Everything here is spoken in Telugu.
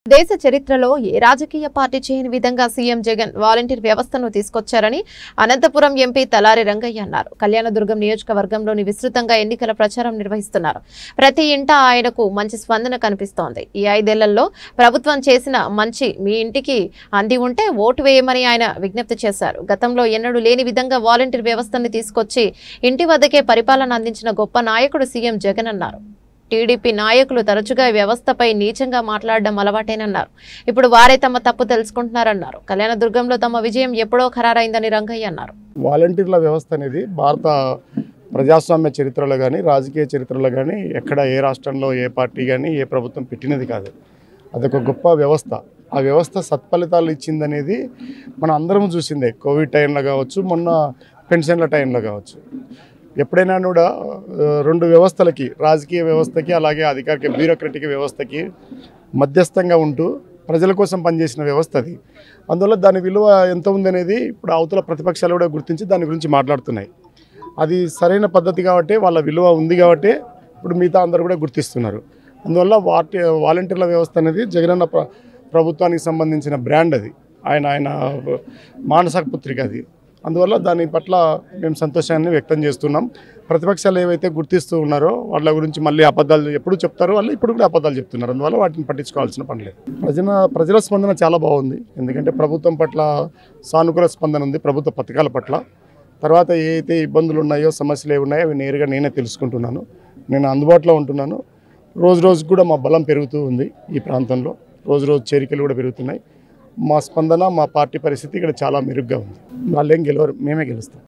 దేశ చరిత్రలో ఏ రాజకీయ పార్టీ చేయని విధంగా సీఎం జగన్ వాలంటీర్ వ్యవస్థను తీసుకొచ్చారని అనంతపురం ఎంపీ తలారి రంగయ్య అన్నారు. కళ్యాణదుర్గం నియోజకవర్గంలోని విస్తృతంగా ఎన్నికల ప్రచారం నిర్వహిస్తున్నారు. ప్రతి ఇంట ఆయనకు మంచి స్పందన కనిపిస్తోంది. ఈ 5 ఏళ్లలో ప్రభుత్వం చేసిన మంచి మీ ఇంటికి అంది ఉంటే ఓటు వేయమని ఆయన విజ్ఞప్తి చేశారు. గతంలో ఎన్నడూ లేని విధంగా వాలంటీర్ వ్యవస్థను తీసుకొచ్చి ఇంటి వద్దకే పరిపాలన అందించిన గొప్ప నాయకుడు సీఎం జగన్ అన్నారు. టీడీపీ నాయకులు తరచుగా వ్యవస్థపై నీచంగా మాట్లాడడం అలవాటేనన్నారు. ఇప్పుడు వారే తమ తప్పు తెలుసుకుంటున్నారన్నారు. కళ్యాణదుర్గంలో తమ విజయం ఎప్పుడో ఖరారైందని రంగయ్య అన్నారు. వాలంటీర్ల వ్యవస్థ అనేది భారత ప్రజాస్వామ్య చరిత్రలో కానీ రాజకీయ చరిత్రలో కానీ ఎక్కడ ఏ రాష్ట్రంలో ఏ పార్టీ కానీ ఏ ప్రభుత్వం పెట్టినది కాదు. అదొక గొప్ప వ్యవస్థ. ఆ వ్యవస్థ సత్ఫలితాలు ఇచ్చిందనేది మనం అందరం చూసిందే. కోవిడ్ టైంలో కావచ్చు, మొన్న పెన్షన్ల టైంలో కావచ్చు. ఎప్పుడైనా కూడా 2 వ్యవస్థలకి, రాజకీయ వ్యవస్థకి అలాగే అధికారిక బ్యూరోక్రటిక్ వ్యవస్థకి మధ్యస్థంగా ఉంటూ ప్రజల కోసం పనిచేసిన వ్యవస్థ అది. అందువల్ల దాని విలువ ఎంత ఉందనేది ఇప్పుడు అవతల ప్రతిపక్షాలు కూడా గుర్తించి దాని గురించి మాట్లాడుతున్నాయి. అది సరైన పద్ధతి కాబట్టి, వాళ్ళ విలువ ఉంది కాబట్టి ఇప్పుడు మిగతా అందరూ కూడా గుర్తిస్తున్నారు. అందువల్ల వాలంటీర్ల వ్యవస్థ అనేది జగనన్న ప్రభుత్వానికి సంబంధించిన బ్రాండ్. అది ఆయన మానస పుత్రిక అది. అందువల్ల దాని పట్ల మేము సంతోషాన్ని వ్యక్తం చేస్తున్నాం. ప్రతిపక్షాలు ఏవైతే గుర్తిస్తూ ఉన్నారో వాళ్ళ గురించి మళ్ళీ అబద్ధాలు ఎప్పుడు చెప్తారో వాళ్ళు ఇప్పుడు కూడా అబద్ధాలు చెప్తున్నారు. అందువల్ల వాటిని పట్టించుకోవాల్సిన పని లేదు. ప్రజల స్పందన చాలా బాగుంది. ఎందుకంటే ప్రభుత్వం పట్ల సానుకూల స్పందన ఉంది. ప్రభుత్వ పథకాల పట్ల తర్వాత ఏవైతే ఇబ్బందులు ఉన్నాయో, సమస్యలు ఏవి ఉన్నాయో అవి నేరుగా నేనే తెలుసుకుంటున్నాను. నేను అందుబాటులో ఉంటున్నాను. రోజు కూడా మా బలం పెరుగుతూ ఉంది. ఈ ప్రాంతంలో రోజు చేరికలు కూడా పెరుగుతున్నాయి. మా స్పందన, మా పార్టీ పరిస్థితి ఇక్కడ చాలా మెరుగ్గా ఉంది. వాళ్ళేం గెలవరు, మేమే గెలుస్తాం.